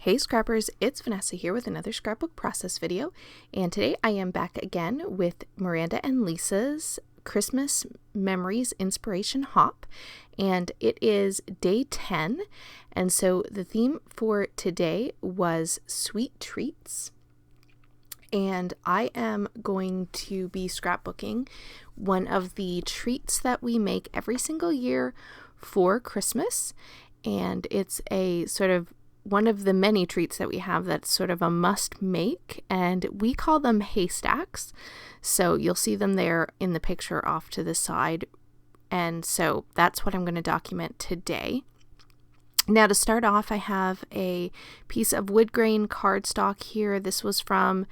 Hey Scrappers, it's Vanessa here with another scrapbook process video, and today I am back again with Miranda and Lisa's Christmas Memories Inspiration Hop, and it is day 10, and so the theme for today was sweet treats, and I am going to be scrapbooking one of the treats that we make every single year for Christmas, and it's a sort of one of the many treats that we have that's sort of a must make, and we call them haystacks. So you'll see them there in the picture off to the side. And so that's what I'm going to document today. Now to start off, I have a piece of wood grain cardstock here. This was from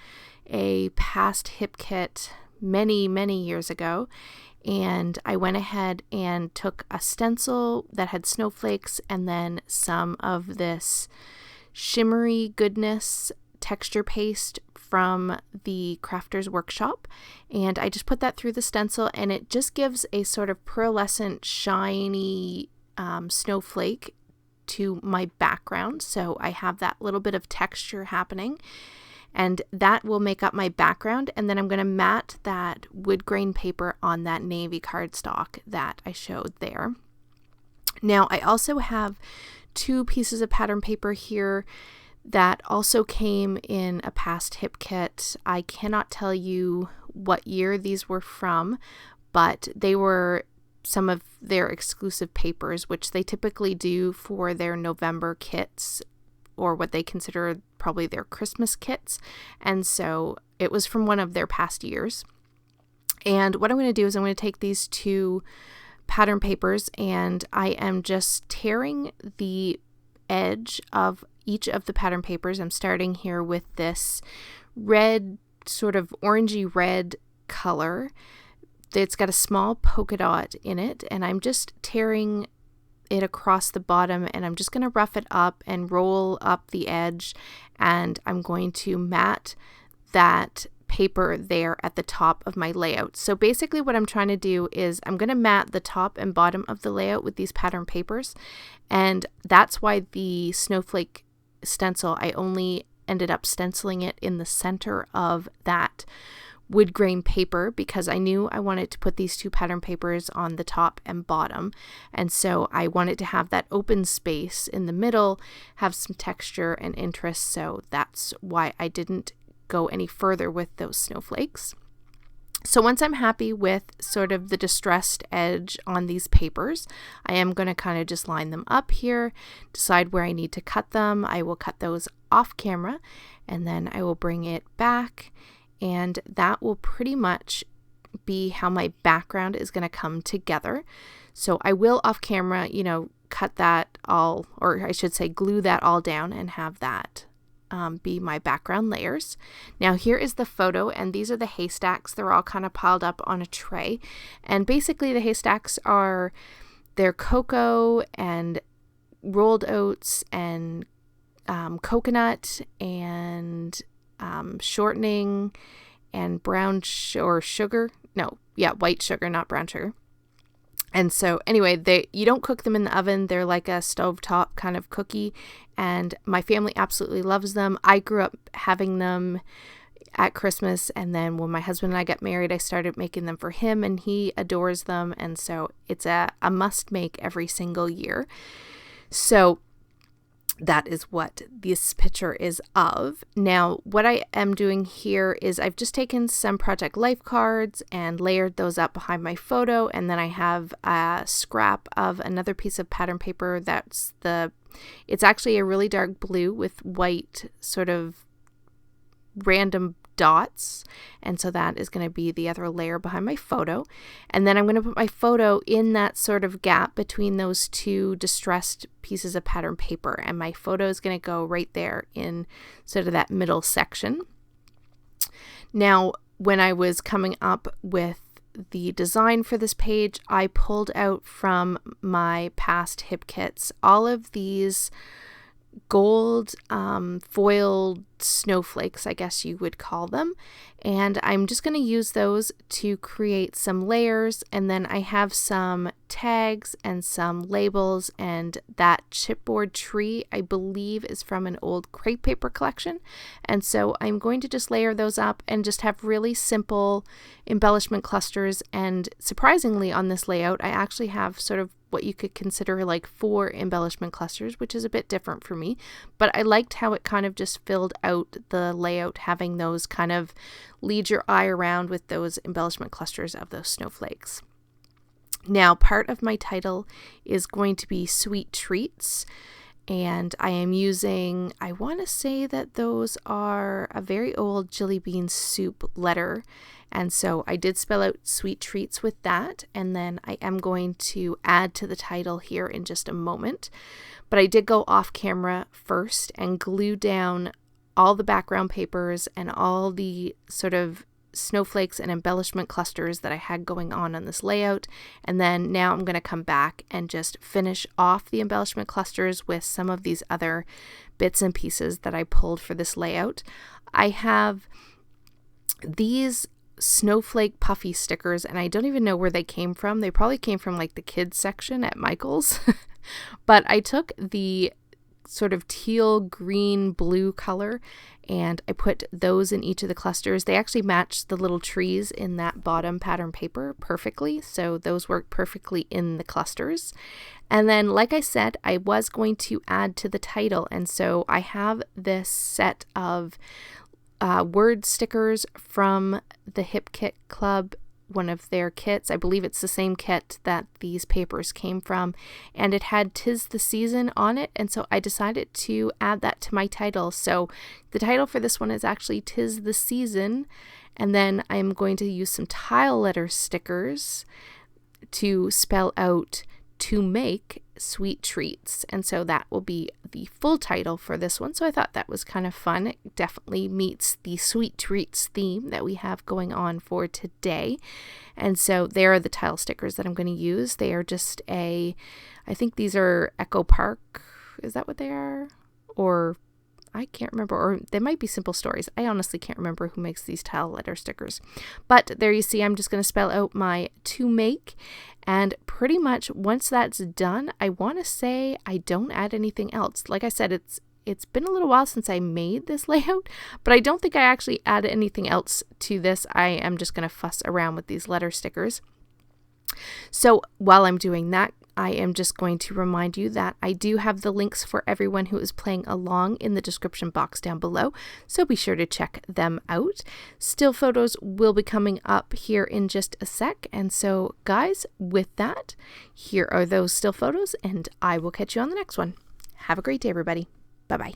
a past hip kit many years ago. And I went ahead and took a stencil that had snowflakes and then some of this shimmery goodness texture paste from the Crafter's Workshop. And I just put that through the stencil, and it just gives a sort of pearlescent, shiny snowflake to my background. So I have that little bit of texture happening. And that will make up my background, and then I'm going to mat that wood grain paper on that navy cardstock that I showed there. Now I also have two pieces of pattern paper here that also came in a past hip kit. I cannot tell you what year these were from, but they were some of their exclusive papers, which they typically do for their November kits, or what they consider probably their Christmas kits. And so it was from one of their past years. And what I'm going to do is I'm going to take these two pattern papers, and I am just tearing the edge of each of the pattern papers. I'm starting here with this red, sort of orangey red color. It's got a small polka dot in it, and I'm just tearing it across the bottom, and I'm just going to rough it up and roll up the edge, and I'm going to mat that paper there at the top of my layout. So basically what I'm trying to do is I'm going to mat the top and bottom of the layout with these pattern papers, and that's why the snowflake stencil, I only ended up stenciling it in the center of that wood grain paper, because I knew I wanted to put these two pattern papers on the top and bottom, and so I wanted to have that open space in the middle, have some texture and interest, so that's why I didn't go any further with those snowflakes. So once I'm happy with sort of the distressed edge on these papers, I am going to kind of just line them up here, decide where I need to cut them. I will cut those off camera, and then I will bring it back, and that will pretty much be how my background is going to come together. So I will off camera, cut that all, or I should say glue that all down and have that be my background layers. Now here is the photo, and these are the haystacks. They're all kind of piled up on a tray. And basically the haystacks are, they're cocoa and rolled oats and coconut and shortening and brown white sugar, not brown sugar. And so anyway, you don't cook them in the oven. They're like a stovetop kind of cookie, and my family absolutely loves them. I grew up having them at Christmas, and then when my husband and I got married, I started making them for him, and he adores them, and so it's a must make every single year. So that is what this picture is of. Now, what I am doing here is I've just taken some Project Life cards and layered those up behind my photo, and then I have a scrap of another piece of pattern paper it's actually a really dark blue with white sort of random dots, and so that is going to be the other layer behind my photo. And then I'm going to put my photo in that sort of gap between those two distressed pieces of pattern paper, and my photo is going to go right there in sort of that middle section. Now, when I was coming up with the design for this page, I pulled out from my past hip kits all of these gold foiled snowflakes, I guess you would call them. And I'm just going to use those to create some layers. And then I have some tags and some labels, and that chipboard tree, I believe, is from an old crepe paper collection. And so I'm going to just layer those up and just have really simple embellishment clusters. And surprisingly, on this layout, I actually have sort of what you could consider like 4 embellishment clusters, which is a bit different for me, but I liked how it kind of just filled out the layout, having those kind of lead your eye around with those embellishment clusters of those snowflakes. Now, part of my title is going to be Sweet Treats, and I am using, I want to say that those are a very old Jelly Bean Soup letter. And so I did spell out Sweet Treats with that, and then I am going to add to the title here in just a moment. But I did go off camera first and glue down all the background papers and all the sort of snowflakes and embellishment clusters that I had going on this layout. And then now I'm going to come back and just finish off the embellishment clusters with some of these other bits and pieces that I pulled for this layout. I have these snowflake puffy stickers, and I don't even know where they came from. They probably came from like the kids section at Michael's. But I took the sort of teal, green, blue color, and I put those in each of the clusters. They actually matched the little trees in that bottom pattern paper perfectly, so those work perfectly in the clusters. And then, like I said, I was going to add to the title, and so I have this set of word stickers from the Hip Kit Club, one of their kits. I believe it's the same kit that these papers came from, and it had "'Tis the Season" on it, and so I decided to add that to my title. So the title for this one is actually "'Tis the Season," and then I'm going to use some tile letter stickers to spell out "To make sweet treats," and so that will be the full title for this one. So I thought that was kind of fun. It definitely meets the sweet treats theme that we have going on for today. And so there are the tile stickers that I'm going to use. They are just I think these are Echo Park. Is that what they are? Or I can't remember, or they might be Simple Stories. I honestly can't remember who makes these tile letter stickers. But there you see, I'm just going to spell out my "to make," and pretty much once that's done, I want to say I don't add anything else. Like I said, it's been a little while since I made this layout, but I don't think I actually add anything else to this. I am just going to fuss around with these letter stickers. So while I'm doing that, I am just going to remind you that I do have the links for everyone who is playing along in the description box down below, so be sure to check them out. Still photos will be coming up here in just a sec, and so guys, with that, here are those still photos, and I will catch you on the next one. Have a great day, everybody. Bye-bye.